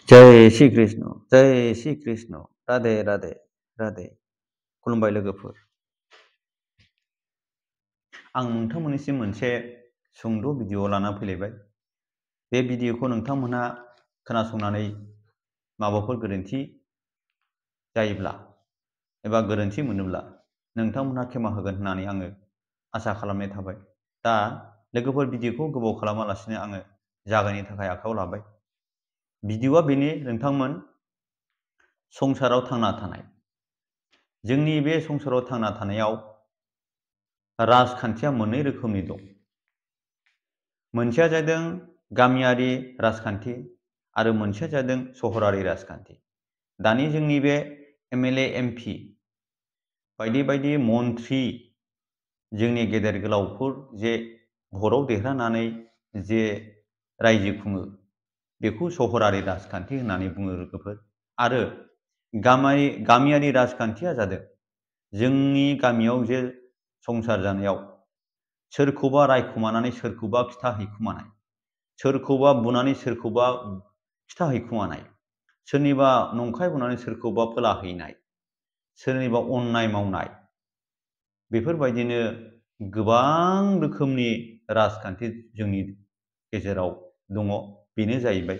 जय श्री कृष्ण, जय श्री कृष्ण, राधे राधे राधे। खुलुमबाय लोगोफोर। आं नोंथांमोननिसिम मोनसे सुंद' भिडिअ लाना फैलायबाय। बे भिडिअखौ नोंथांमोनहा खोनासंनानै माबाफोर गोरोन्थि जायोब्ला एबा गोरोन्थि मोनोब्ला नोंथांमोनहा क्षमा होगोन होननानै आङो आसा खालामनाय थाबाय। दा लोगोफोर भिडिअखौ गोबाव खालामालासिनो आङो जागायनो थाखाय आखायाव लाबाय। भिडिअआ बेनो नोंथांमोन संसाराव थांना थानाय। जोंनि बे संसाराव थांना थानायाव राजखान्थिया मोननै रोखोमनि दं। मोनसेया जादों गामियारि राजखान्थि आरो मोनसेया जादों सहरारि राजखान्थि। दानि जोंनि बे एमएलए एमपि बायदि बायदि मन्त्रि जोंनि गेदेर गोलावफोर जे भटआव देरहानानै जे रायजो खुङो बेखौ सहरारि राजखान्थि होननानै बुङो लोगोफोर। आरो गामियारि राजखान्थिया जादों जोंनि गामियाव जे संसार जानायाव सोरखौबा रायखुमानानै सोरखौबा खिथा हैखुमानाय, सोरखौबा बुनानै सोरखौबा खिथा हैखुमानाय, सोरनिबा नंखाय बुंनानै सोरखौबा फोलाहैनाय, सोरनिबा अननाय मावनाय, बेफोरबायदिनो गोबां रोखोमनि राजखान्थि जोंनि गेजेराव दङ। बेनो जाहैबाय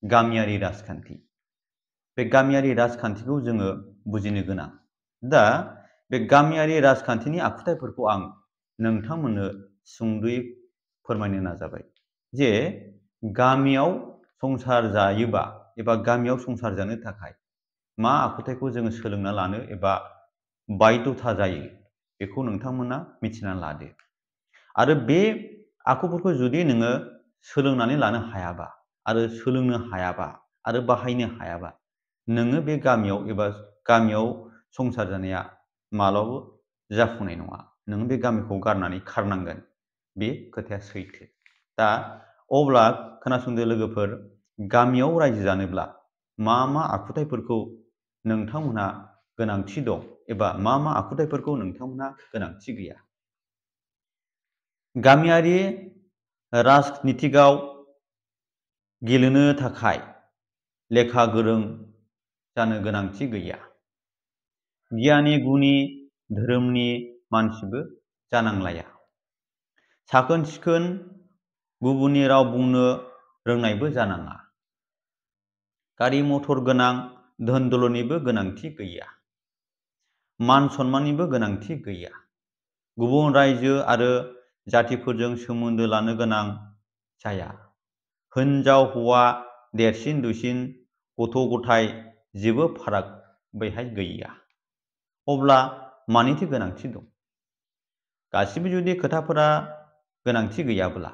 गामियारि राजखान्थि। बे गामियारि राजखान्थिखौ जोङो बुजिनो गोनां। दा बे गामियारि राजखान्थिनि आखुथायफोरखौ आं नोंथांमोननो सुंद'यै फोरमायनो नाजाबाय जे गामियाव संसार जायोबा एबा गामियाव संसार जानो थाखाय मा आखुथायखौ जोङो सोलोंना लानो एबा बायध'था जायो बेखौ नोंथांमोना मिथिना लादो। आरो बे आखुफोरखौ जुदि नोङो सोलोंनानै लानो हायाबा आरो सोलोंनो हायाबा आरो बाहायनो हायाबा नोङो बे गामियाव संसार जानाया माब्लाबाबो जाफुंनाय नङा। नों बे गामिखौ गारनानै खारनांगोन। बे खोथाया सैथो। दा अब्ला खोनासंदो लोगोफोर, गामियाव रायजो जानोब्ला मा मा आखुथायफोरखौ नोंथांमोनहा गोनांथि दं एबा मा मा आखुथायफोरखौ नोंथांमोनहा गोनांथि गैया। गामियारि राजनितिकआव गेलेनो थाखाय लेखा गोरों जानो गोनांथि गैया। गियानि गुनि धोरोमनि मानसिबो जानांलाया। साखोन सिखोन गुबुननि राव बुंनो रोंनायबो जानाङा। गारि मथर गोनां धोन दौलतनिबो गोनांथि गैया। मान सन्माननिबो गोनांथि गैया। गुबुन रायजो आरो जातिफोरजों सोमोन्दो लानो गोनां जाया। हिन्जाव हौवा, देरसिन दुइसिन, गथ' गथाय जेबो फाराग बेहाय गैया। अब्ला मानिथो गोनांथि दं? गासिबो जुदि खोथाफोरा गोनांथि गैयाब्ला,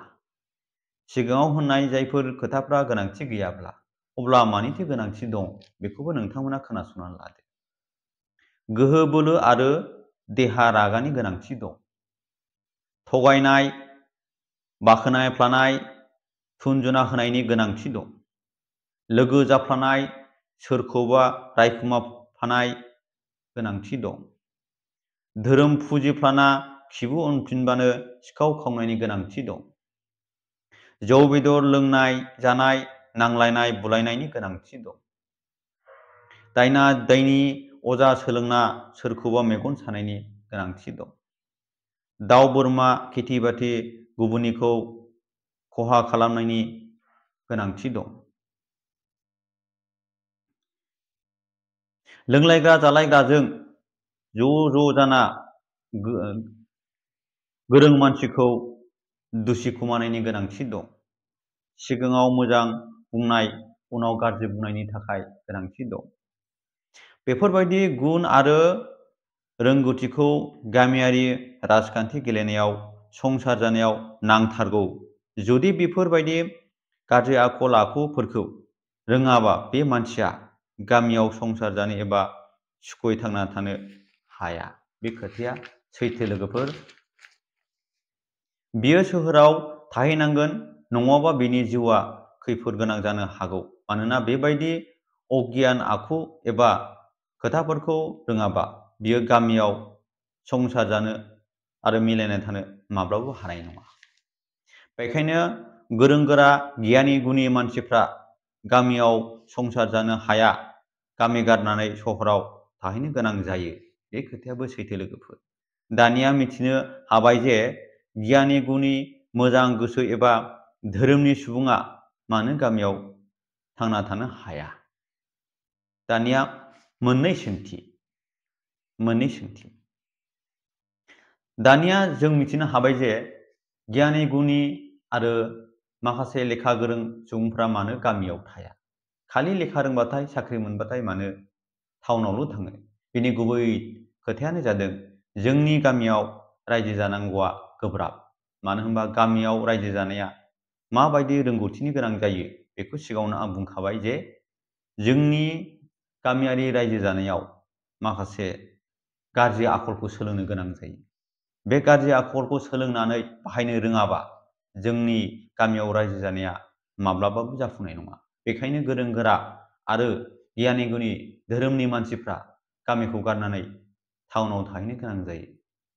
सिगाङाव होननाय जायफोर खोथाफ्रा गोनांथि गैयाब्ला, अब्ला मानिथो गोनांथि दं बेखौबो नोंथांमोना खोनासंनानै लादो। गोहो बोलो आरो देहा रागानि गोनांथि दं। थगायनाय, बाखनायफ्लानाय, थुनजोना होनायनि गोनांथि दं। लोगो जाफ्लानाय, सोरखौबा रायखुमाफानाय गोनांथि दं। धोरोम फुजिफ्लाना खिबु उनफिनबानो सिखाव खावनायनि गोनांथि दं। जौ बेदर लोंनाय जानाय, नांलायनाय बुलायनायनि गोनांथि दं। दायना दायनि अजा सोलोंना सोरखौबा मेगन सानायनि गोनांथि दं। दाउ बोरमा खेथि बाथि गुबुननिखौ खहा खालामनायनि गोनांथि दं। लोंलायग्रा जालायग्राजों ज' जाना गोरों मानसिखौ दुसि खुमानायनि गोनांथि दं। सिगाङाव मोजां बुंनाय उनाव गाज्रि बुंनायनि थाखाय गोनांथि दं। बेफोरबायदि गुन आरो रोंगौथिखौ गामियारि राजखान्थि गेलेनायाव संसार जानायाव नांथारगौ। जुदि बेफोरबायदि गाज्रि आखल आखुफोरखौ रोङाबा बे मानसिया गामियाव संसार जानो एबा सुखुयै थांना थानो हाया। बे खोथाया सैथो लोगोफोर। बियो सोहोराव थाहैनांगोन, नङाबा बिनि जिउआ खैफोद गोनां जानो हागौ। मानोना बेबायदि अगियान आखु एबा खोथाफोरखौ रोङाबा बियो गामियाव संसार जानो आरो मिलायना थानो माब्लाबाबो हानाय नङा। बेखायनो गोरों गोरा गियानि गुनि मानसिफ्रा गामियाव संसार जानो हाया, गामि गारनानै सहराव थाहैनो गोनां जायो। बे खोथायाबो सैथो लोगोफोर। दानिया मिथिनो हाबाय जे गियानि गुनि मोजां गोसो एबा धोरोमनि सुबुङा मानो गामियाव थांना थानो हाया। दानिया मोननै सोंथि। दानिया जों मिथिनो हाबाय जे गियानि गुनि आरो माखासे लेखा गोरों सुबुंफ्रा मानो गामियाव थाया। खालि लेखा रोंबाथाय साख्रि मोनबाथाय मानो टाउनावल' थाङो। बेनि गुबै खोथायानो जादों जोंनि गामियाव रायजो जानांगौआ गोब्राब। मानो होनबा गामियाव रायजो जानाया माबायदि रोंगौथिनि गोनां जायो बेखौ सिगाङावनो आं बुंखाबाय जे जोंनि गामियारि रायजो जानायाव माखासे गाज्रि आखलखौ सोलोंनो गोनां जायो। बे गाज्रि आखलखौ सोलोंनानै बाहायनो रोङाबा जोंनि गामियाव रायजो जानाया माब्लाबाबो जाफुंनाय नङा। बेखायनो गोरों गोरा आरो गियानि गुनि धोरोमनि मानसिफ्रा गामिखौ गारनानै टाउनाव थाहैनो गोनां जायो।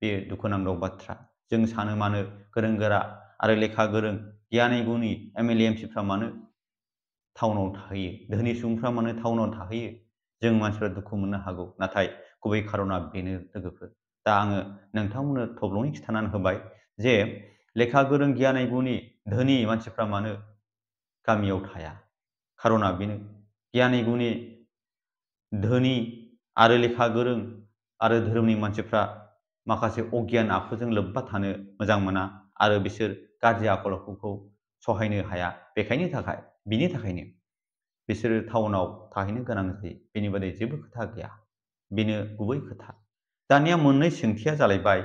बे दुखुनांथाव बाथ्रा। जों सानो मानो गोरों गोरा आरो लेखा गोरों गियानि गुनि एमएलए एमपिफ्रा मानो टाउनाव थाहैयो, धोनि सुबुंफ्रा मानो टाउनाव थाहैयो, जों मानसिफ्रा दुखु मोननो हागौ। नाथाय गुबै खार'ना बेनो लोगोफोर। दा आङो नोंथांमोननो थब्लङै खिन्थानानै होबाय जे लेखा गोरों गियानि गुनि धोनि मानसिफ्रा मानो गामियाव थाया। खार'ना बेनो गियानि गुनि धोनि आरो लेखा गोरों आरो धोरोमनि मानसिफ्रा माखासे अगियान आखुजों लोब्बा थानो मोजां मोना आरो बिसोर गाज्रि आखल आखुखौ सहायनो हाया। बिनि थाखायनो बिसोरो टाउनाव थाहैनो गोनां जायो। बेनि बादै जेबो खोथा गैया। बेनो गुबै खोथा। दानिया मोननै सोंथिया जालायबाय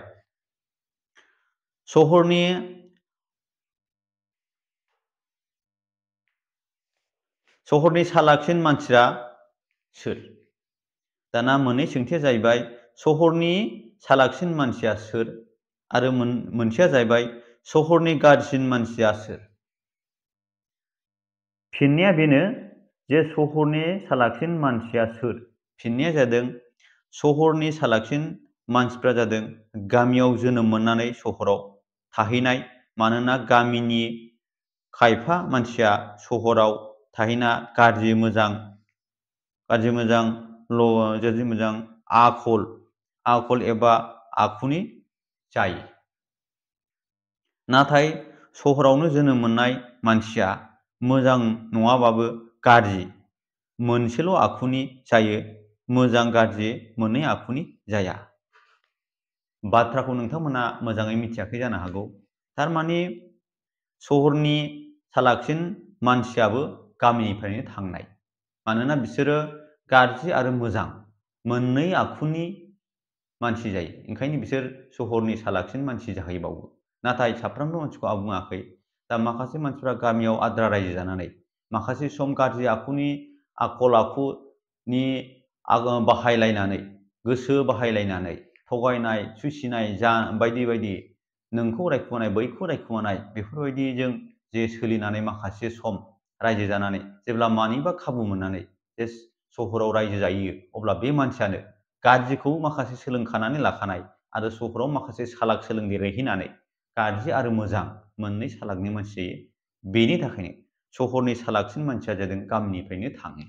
सहरनि सालाकसिन मानसिया सोर? दाना मोननै सोंथिया जाहैबाय सहरनि सालाकसिन मानसिया सोर आरो मोनसेया जाहैबाय सहरनि गाज्रिसिन मानसिया सोर? फिननाया बेनो जे सहरनि सालाकसिन मानसिया सोर? फिननाया जादों सहरनि सालाकसिन मानसिफ्रा जादों गामियाव जोनोम मोननानै सहराव थाहैनाय। मानोना गामिनि खायफा मानसिया सहराव थाहैना गाज्रि मोजां आखल एबा आखुनि जायो। नाथाय सहरावनो जोनोम मोननाय मानसिया मोजां नङाबाबो गाज्रि मोनसेल' आखुनि जायो, मोजां गाज्रि मोननै आखुनि जाया। बाथ्राखौ नोंथांमोना मोजाङै मिथियाखै जानो हागौ। थारमाने सहरनि सालाकसिन मानसियाबो गामिनिफ्रायनो थांनाय। मानोना बिसोरो गाज्रि आरो मोजां मोननै आखुनि मानसि जायो। ओंखायनो बिसोर सहरनि सालाकसिन मानसि जाहैबावो। नाथाय साफ्रोमबो मानसिखौ आं बुङाखै। दा माखासे मानसिफ्रा गामियाव आद्रा रायजो जानानै माखासे सम गाज्रि आखुनि आखल आखुनि बाहायलायनानै गोसो बाहायलायनानै थगायनाय सुसिनाय बायदि बायदि नोंखौ रायखुमानाय बैखौ रायखुमानाय बेफोरबायदिजों जे सोलिनानै माखासे सम रायजो जानानै जेब्ला मानिबा खाबु मोननानै जे सहराव रायजो जायो अब्ला बे मानसियानो गाज्रिखौ माखासे सोलोंखानानै लाखानाय आरो सहराव माखासे सालाक सोलोंदेरहैनानै गाज्रि आरो मोजां मोननै सालाकनि मानसि जायो। बेनि थाखायनो सहरनि सालाकसिन मानसिया जादों गामिनिफ्रायनो थाङो।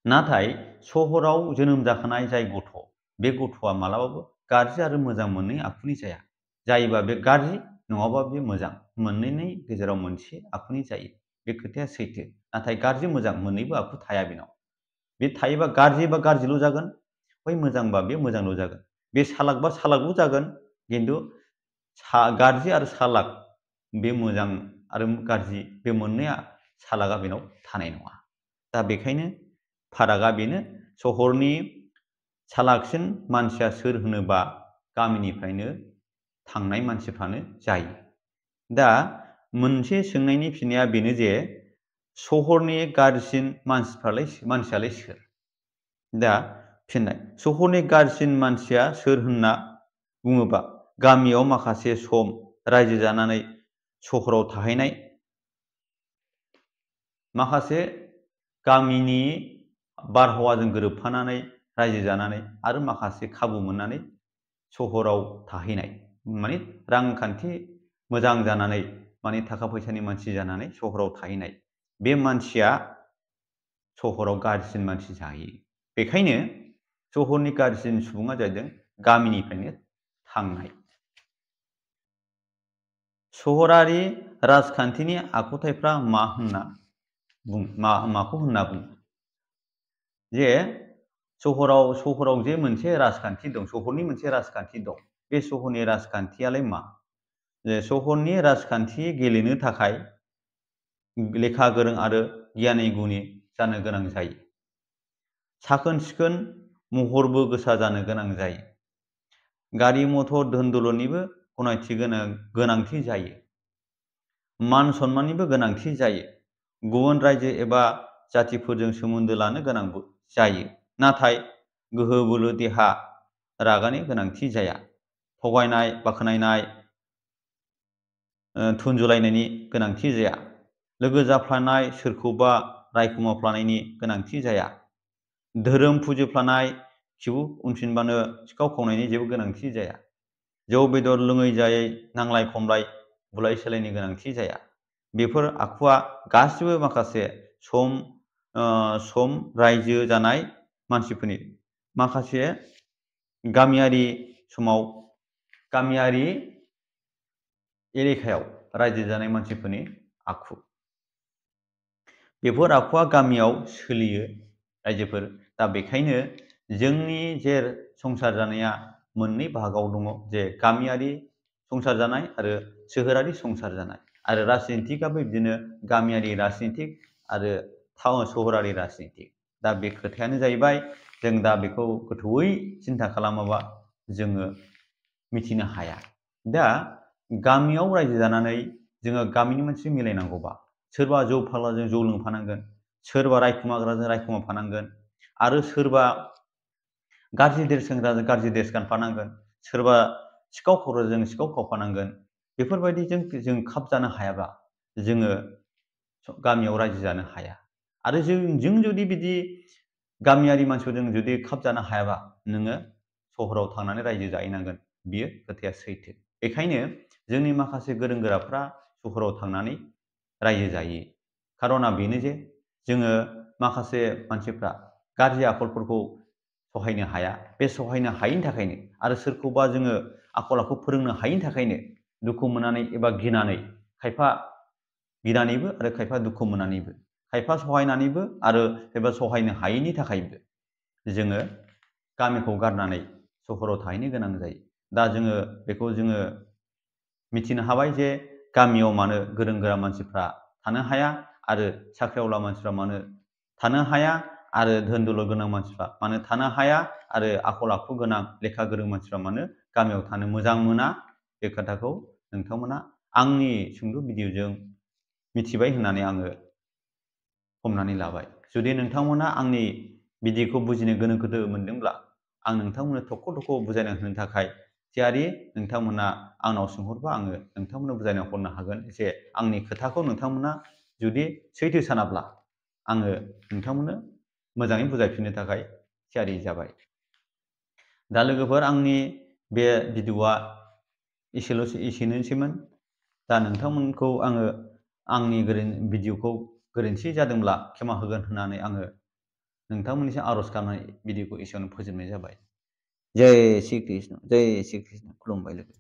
नाथाय सहराव जोनोम जाखानाय जाय गथ' बे गथ'आ मालाबाबो गाज्रि आरो मोजां मोननै आखुनि जाया। जायोबा बे गाज्रि नङाबा बे मोजां मोननैनि गेजेराव मोनसे आखुनि जायो। बे खोथाया सैथो। नाथाय गाज्रि मोजां मोननैबो आखु थाया बेनाव। बे थायोबा गाज्रिबा गाज्रिल' जागोन, बै मोजांबा बे मोजांल' जागोन। बे सालाकबा सालाकल' जागोन, खिन्थु गाज्रि आरो सालाक बे मोजां आरो गाज्रि बे मोननैया सालाकआ बेनाव थानाय नङा। दा बेखायनो फारागा बेनो सहरनि सालाकसिन मानसिया सोर होनोबा गामिनिफ्रायनो थांनाय मानसिफ्रानो जायो। दा मोनसे सोंनायनि फिननाया बेनो जे सहरनि गाज्रिसिन मानसियालाय सोर? दा फिननाय सहरनि गाज्रिसिन मानसिया सोर होनना बुङोबा गामियाव माखासे सम रायजो जानानै सहराव थाहैनाय, माखासे गामिनि बारहावाजों गोरोबफानानै रायजो जानानै आरो माखासे खाबु मोननानै सहराव थाहैनाय, माने रांखान्थि मोजां जानानै माने थाखा फैसानि मानसि जानानै सहराव थाहैनाय, बे मानसिया सहराव गाज्रिसिन मानसि जाहैयो। बेखायनो सहरनि गाज्रिसिन सुबुङा जाहैदों गामिनिफ्रायनो थांनाय। सहरारि राजखान्थिनि आखुथायफ्रा माखौ होनना बुङो? जे सहराव जे मोनसे राजखान्थि दं, सहरनि मोनसे राजखान्थि दं। बे सहरनि राजखान्थियालाय मा? जे सहरनि राजखान्थि गेलेनो थाखाय लेखा गोरों आरो गियानि गुनि जानो गोनां जायो। साखोन-सिखोन महरबो गोसा जानो गोनां जायो। गारि मथर धोन दौलतनिबो गोनांथि जायो। मान सन्माननिबो गोनांथि जायो। गुबुन रायजो एबा जातिफोरजों सोमोन्दो लानो गोनांबो जायो। नाथाय गोहो बोलो देहा रागानि गोनांथि जाया। थगायनाय बाखनायनाय थुनजुलायनायनि गोनांथि जाया। लोगो जाफ्लानाय सोरखौबा रायखुमाफ्लानायनि गोनांथि जाया। धोरोम फुजिफ्लानाय खिबु उनफिनबानो सिखाव खावनायनि जेबो गोनांथि जाया। जौ बेदर लोङै जायै नांलाय खमलाय बुलाय सोलायनि गोनांथि जाया। बेफोर आखुआ गासिबो माखासे सम रायजो जानाय मानसिफोरनि, माखासे गामियारि एलेकायाव रायजो जानाय मानसिफोरनि आखु। बेफोर आखुआ गामियाव सोलियो रायजोफोर। दा बेखायनो जोंनि जे संसार जानाया मोननै बाहागोआव दङ, जे गामियारि संसार जानाय आरो सोहोरारि संसार जानाय। आरो राजनितिकआबो बिदिनो गामियारि राजनितिक आरो सहरारि राजनितिक। दा बे खोथायानो जाहैबाय, जों दा बेखौ गोथौयै सिन्था खालामाबा जोङो मिथिनो हाया। दा गामियाव रायजो जानानै जोङो गामिनि मानसि मिलायनांगौबा, सोरबा जौ फाग्लाजों जौ लोंफानांगोन, सोरबा रायखुमाग्राजों रायखुमाफानांगोन, आरो सोरबा गाज्रि ड्रेस गानग्राजों गाज्रि ड्रेस गानफानांगोन, सोरबा सिखाव खावग्राजों सिखाव खावफानांगोन। बेफोरबायदिजों जों खाब जानो हायाबा जोङो गामियाव रायजो जानो हाया। आरो जों जुदि बिदि गामियारि मानसिफोरजों जुदि खाब जानो हायाबा नोङो सहराव थांनानै रायजो जाहैनांगोन। बियो खोथाया सैथो। बेखायनो जोंनि माखासे गोरों गोराफ्रा सहराव थांनानै रायजो जायो। खार'ना बेनो जे जोङो माखासे मानसिफ्रा गाज्रि आखलफोरखौ सहायनो हाया। बे सहायनो हायैनि थाखायनो आरो सोरखौबा जोङो आखल आखु फोरोंनो हायैनि थाखायनो दुखु मोननानै एबा गिनानै, खायफा गिनानैबो आरो खायफा दुखु मोननानैबो, खायफा सहायनानैबो आरो खायफा सहायनो हायैनि थाखायबो जोङो गामिखौ गारनानै सहराव थाहैनो गोनां जायो। दा जोङो बेखौ मिथिनो हाबाय जे गामियाव मानो गोरों गोरा मानसिफ्रा थानो हाया आरो साख्रिआवला मानसिफ्रा मानो थानो हाया, आरो धोन दौलत गोनां मानसिफ्रा मानो थानो हाया, आरो आखल आखु गोनां लेखा गोरों मानसिफ्रा मानो गामियाव थानो मोजां मोना। बे खोथाखौ नोंथांमोना आंनि सुंद' भिडिअ'जों मिथिबाय होननानै आङो हमनानै लाबाय। जुदि नोंथांमोना आंनि भिडिअ'खौ बुजिनो गोनो गोथो मोनदोंब्ला, आं नोंथांमोननो थख' थख' बुजायना होनो थाखाय थियारि। नोंथांमोना आंनाव सोंहरबा आङो नोंथांमोननो बुजायना हरनो हागोन। जे आंनि खोथाखौ नोंथांमोना जुदि सैथो सानाब्ला आङो नोंथांमोननो मोजाङै बुजायफिननो थाखाय थियारि जाबाय। दा लोगोफोर, आंनि बे भिडिअ'आ एसेनोसैमोन। दा नोंथांमोनखौ आङो आंनि भिडिअ'खौ गोरोन्थि जादोंब्ला क्षमा होगोन होननानै आङो नोंथांमोननिसिम आर'ज खालामनानै भिडिअ'खौ एसेयावनो फोजोबनाय जाबाय। जय श्री कृष्ण, जय श्री कृष्ण। खुलुमबाय लोगो।